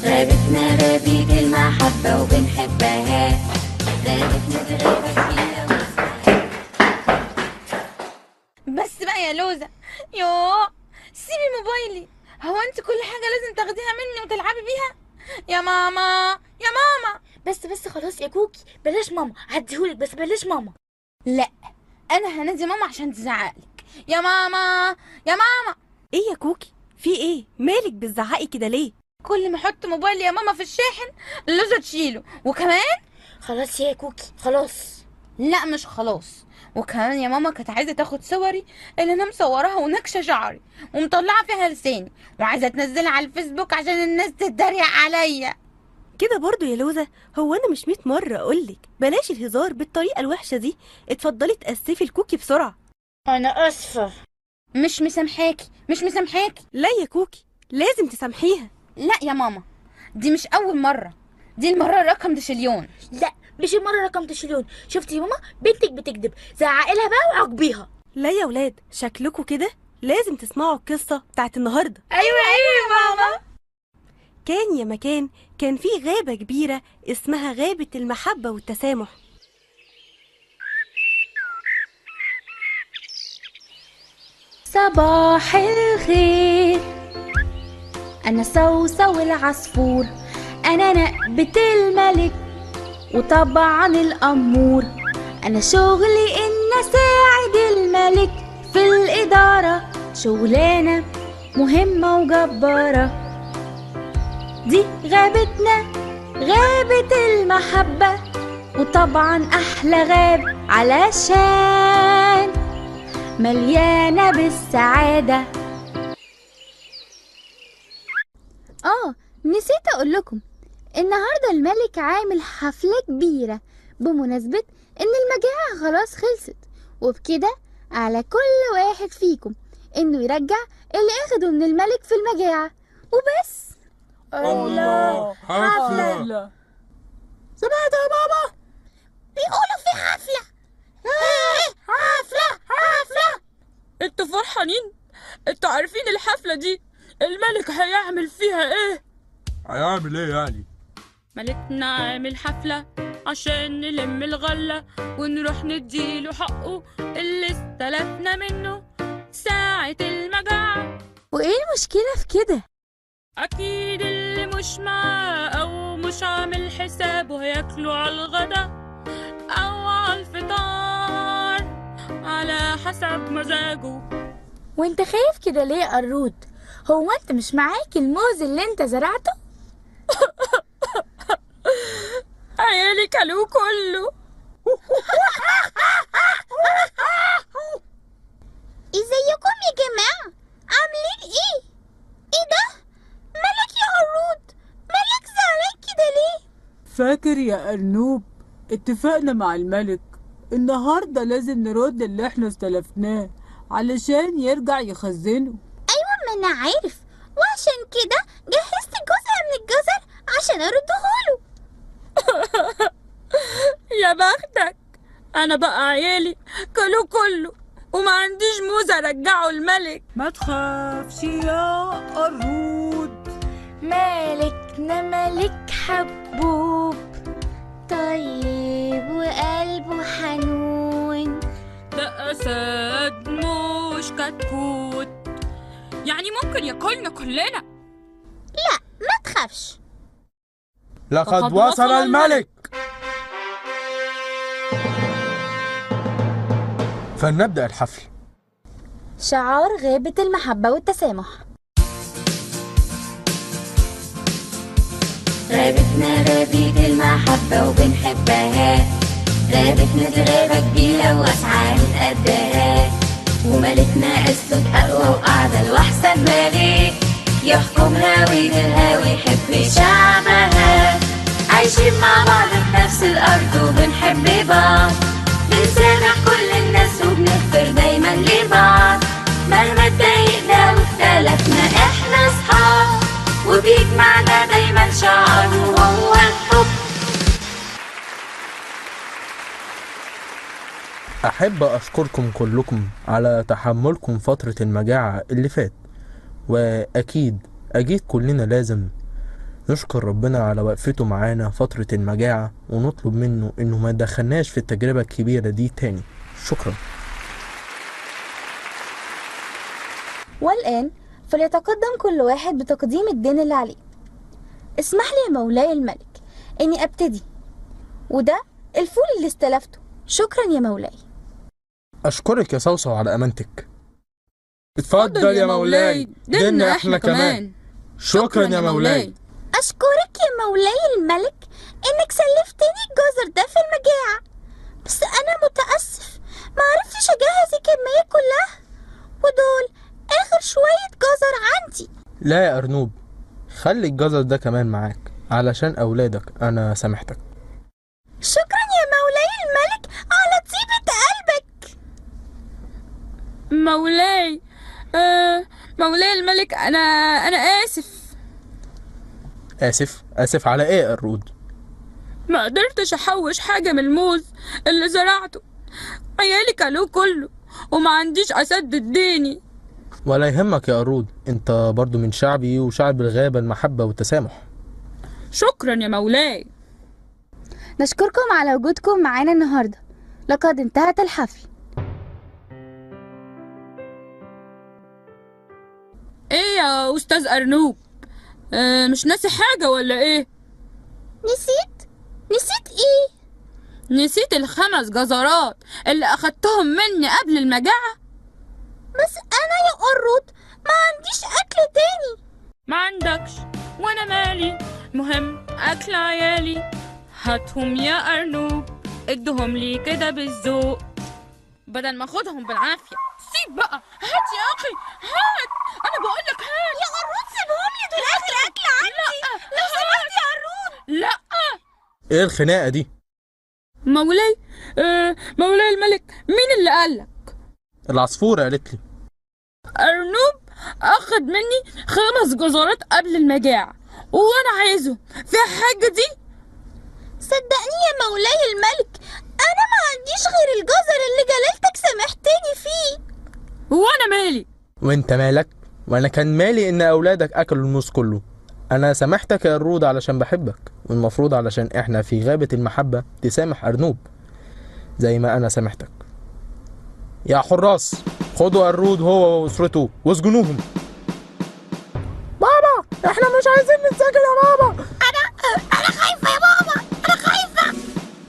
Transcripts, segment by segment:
غابتنا غابة المحبة وبنحبها، غابتنا دي غابة كبيرة. بس بقى يا لوزة، يوه سيبي موبايلي. هو انت كل حاجة لازم تاخديها مني وتلعبي بيها؟ يا ماما يا ماما. بس خلاص يا كوكي، بلاش ماما، هديهولك بس بلاش ماما. لا، انا هنادي ماما عشان تزعقلك. يا ماما يا ماما. ايه يا كوكي، في ايه؟ مالك بتزعقي كده ليه؟ كل ما احط موبايلي يا ماما في الشاحن اللوزة تشيله. وكمان خلاص يا كوكي خلاص. لا مش خلاص، وكمان يا ماما كانت عايزه تاخد صوري اللي انا مصوراها ونكشه شعري ومطلعه فيها لساني، وعايزه تنزلها على الفيسبوك عشان الناس تتريق عليا. كده برضو يا لوزة؟ هو انا مش 100 مرة اقولك بلاش الهزار بالطريقة الوحشة دي. اتفضلي تأسفي الكوكي بسرعة. انا اسفة. مش مسامحاكي مش مسامحاكي. لا يا كوكي، لازم تسامحيها. لا يا ماما، دي مش اول مره، دي المره رقم دشليون. لا مش المرة رقم تشيلون. شفتي يا ماما بنتك بتكذب، زعقلها بقى وعاقبيها. لا يا ولاد، شكلكوا كده لازم تسمعوا القصة بتاعت النهاردة. ايوه يا ماما. كان يا مكان كان في غابة كبيرة اسمها غابة المحبة والتسامح. صباح الخير، أنا صوصو العصفور، أنا نقبة الملك وطبعا الأمور. أنا شغلي إن أساعد الملك في الإدارة، شغلانة مهمة وجبارة. دي غابتنا غابة المحبة، وطبعا أحلى غابة علشان مليانة بالسعادة. نسيت أقول لكم، النهاردة الملك عامل حفلة كبيرة بمناسبة إن المجاعة خلاص خلصت، وبكده على كل واحد فيكم إنه يرجع اللي أخده من الملك في المجاعة وبس. الله، حفلة. سمعت يا بابا؟ بيقولوا في حفلة. حفلة. انتوا فرحانين؟ انتوا عارفين الحفلة دي الملك هيعمل فيها ايه؟ هيعمل ايه يعني؟ ملكنا عامل حفلة عشان نلم الغلة ونروح نديله حقه اللي استلفنا منه ساعة المجاعة. وإيه المشكلة في كده؟ أكيد اللي مش معاه أو مش عامل حسابه هياكلوا على الغدا أو على الفطار على حسب مزاجه. وانت خايف كده ليه يا قرود؟ هو انت مش معاك الموز اللي انت زرعته؟ عيالي كلوه كله. ازيكم يا جماعة؟ عاملين ايه؟ ايه ده؟ مالك يا قرود؟ مالك زعلان كده ليه؟ فاكر يا أرنوب، اتفقنا مع الملك النهاردة لازم نرد اللي احنا استلفناه علشان يرجع يخزنه. ايوه ما انا عارف، وعشان كده جهزت جزء من الجزر عشان اردهوله. يا بختك، أنا بقى عيالي كلوه كله وما عنديش موز أرجعه الملك. ما تخافش يا قرود، مالكنا ملك حبوب، طيب وقلبه حنون. ده أسد مش كتكوت، يعني ممكن ياكلنا كلنا. لا ما تخافش. لقد وصل الملك. فلنبدأ الحفل. شعار غابة المحبة والتسامح. غابتنا غابة المحبة وبنحبها، غابتنا دي غابة كبيرة واسعة قدها، وملكنا اسود اقوى واعدل واحسن ملك، يحكمها ويديرها ويحب شعبها. عايشين مع بعض في نفس الارض وبنحب بعض، بنسامح كل الناس وبنغفر دايما لبعض، مهما اتضايقنا واختلفنا احنا اصحاب، وبيجمعنا دايما شعار وهو الحب. أحب أشكركم كلكم على تحملكم فترة المجاعة اللي فات، وأكيد كلنا لازم نشكر ربنا على وقفته معانا فترة المجاعة، ونطلب منه إنه ما يدخلناش في التجربة الكبيرة دي تاني. شكرا. والآن فليتقدم كل واحد بتقديم الدين اللي عليه. اسمح لي يا مولاي الملك إني أبتدي، وده الفول اللي استلفته. شكرا يا مولاي. أشكرك يا صوصو على أمانتك. اتفضل يا مولاي، دينا احنا كمان. شكرا يا مولاي. أشكرك يا مولاي الملك إنك سلفتني الجزر ده في المجاعة، بس أنا متأسف معرفتش أجهز الكمية كلها، ودول آخر شوية جزر عندي. لا يا أرنوب، خلي الجزر ده كمان معاك علشان أولادك. أنا سامحتك. شكرا يا مولاي الملك على طيبة قلبك. مولاي مولاي الملك، أنا آسف. آسف على إيه يا قرود؟ ما قدرتش أحوش حاجة من الموز اللي زرعته، عيالي كلوه كله وما عنديش أسدد ديني. ولا يهمك يا قرود، انت برضو من شعبي وشعب الغابة المحبة والتسامح. شكرا يا مولاي. نشكركم على وجودكم معانا النهاردة. لقد انتهت الحفل. ايه يا أستاذ أرنوب، مش ناسي حاجة ولا ايه؟ نسيت ايه؟ نسيت ال5 جزرات اللي أخدتهم مني قبل المجاعة. بس أنا يا قرود ما عنديش أكل تاني. ما عندكش وانا مالي، مهم أكل عيالي. هاتهم يا أرنوب، ادهم لي كده بالذوق بدل ما اخدهم بالعافية. سيب بقى، هات يا أخي هات، أنا بقولك هات يا قرود سيبهم لي، دول آخر أكل عندي. لو سمحت يا قرود. لا. ايه الخناقة دي؟ مولاي مولاي الملك، مين اللي قالك؟ العصفورة قالت لي. أرنوب أخد مني 5 جزرات قبل المجاعة وأنا عايزه في حاجة دي. صدقني يا مولاي الملك أنا ما عنديش غير الجزر اللي جلالتك سامحتني فيه. وأنا مالي؟ وانت مالك؟ وانا كان مالي ان اولادك اكلوا الموز كله. انا سامحتك يا قرود علشان بحبك، والمفروض علشان احنا في غابة المحبة تسامح أرنوب زي ما انا سامحتك. يا حراس، خدوا قرود هو واسرته واسجنوهم. بابا احنا مش عايزين نتسجن يا بابا. أنا خايفة يا بابا، أنا خايفة.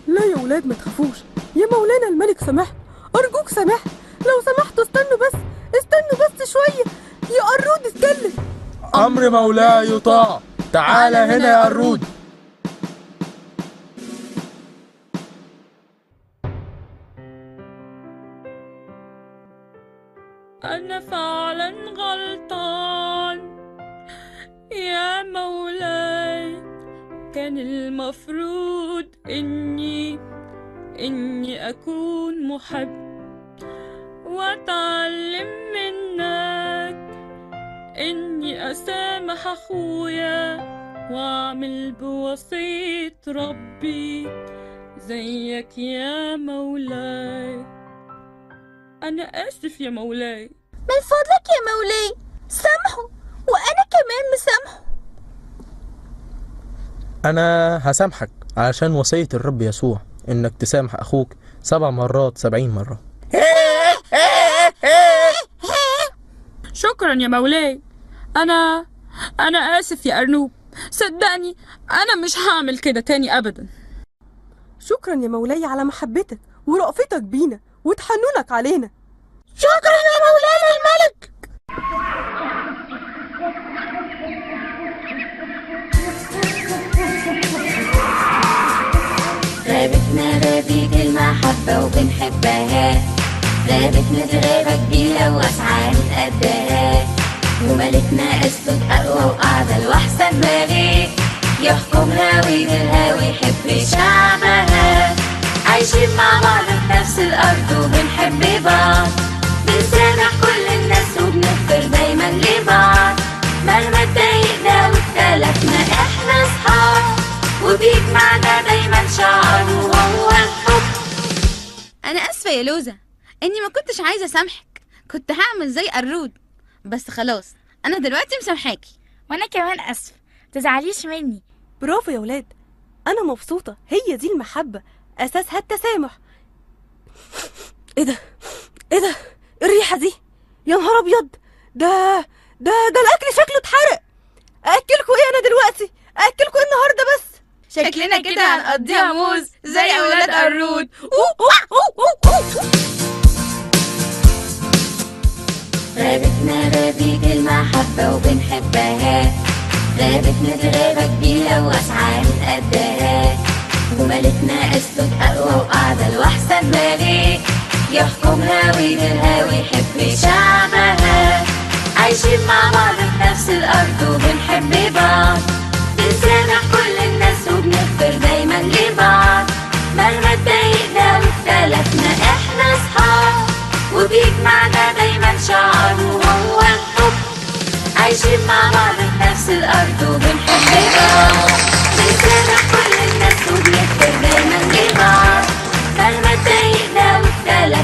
لا يا ولاد ما تخافوش، يا مولانا الملك سامح، أرجوك سامح. لو سمحتوا استنوا بس شوية. يا قرود اتكلم. أمر مولاي يطاع. تعال هنا يا قرود. أنا فعلا غلطان يا مولاي، كان المفروض إني أكون محب وأتعلم منك إني أسامح أخويا وأعمل بوصية ربي زيك يا مولاي. أنا آسف يا مولاي. من فضلك يا مولاي سامحه، وأنا كمان مسامحه. أنا هسامحك علشان وصية الرب يسوع إنك تسامح أخوك 7 مرات 70 مرة. شكرا يا مولاي. أنا آسف يا أرنوب، صدقني أنا مش هعمل كده تاني أبدا. شكرا يا مولاي على محبتك ورأفتك بينا وتحننك علينا. شكرا يا مولانا الملك. غابتنا غابة المحبة وبنحبها، غابتنا دي غابة كبيرة واسعة نتقدها، وملكنا أسود أقوى وأعدل وأحسن ملك يحكمها ويديرها ويحب شعبها. عايشين مع بعض في نفس الأرض وبنحب بعض، بنسامح كل الناس وبنغفر دايما لبعض، مهما اتضايقنا واختلفنا احنا اصحاب، وبيجمعنا دايما شعار وهو الحب. انا اسفه يا لوزة اني ما كنتش عايزه اسامحك، كنت هعمل زي قرود، بس خلاص انا دلوقتي مسامحاكي. وانا كمان اسف، تزعليش مني. برافو يا ولاد، انا مبسوطة. هي دي المحبة، اساسها التسامح. ايه ده الريحة دي؟ يا نهار ابيض، ده الاكل شكله اتحرق. اكلكم ايه انا دلوقتي؟ اكلكم ايه النهارده بس؟ شكلنا كده هنقضيها موز زي اولاد قرود. غابتنا غابت المحبة وبنحبها، غابتنا دي غابة كبيرة واسعة قدها، وملكنا اسود اقوى واعدل واحسن ملك، يحكمها ويديرها ويحب شعبها، عايشين مع بعض في نفس الارض وبنحب بعض، بنسامح كل الناس وبنغفر دايما لبعض، مهما اتضايقنا واختلفنا احنا اصحاب، وبيجمعنا دايما شعار وهو الحب، عايشين مع بعض في نفس الارض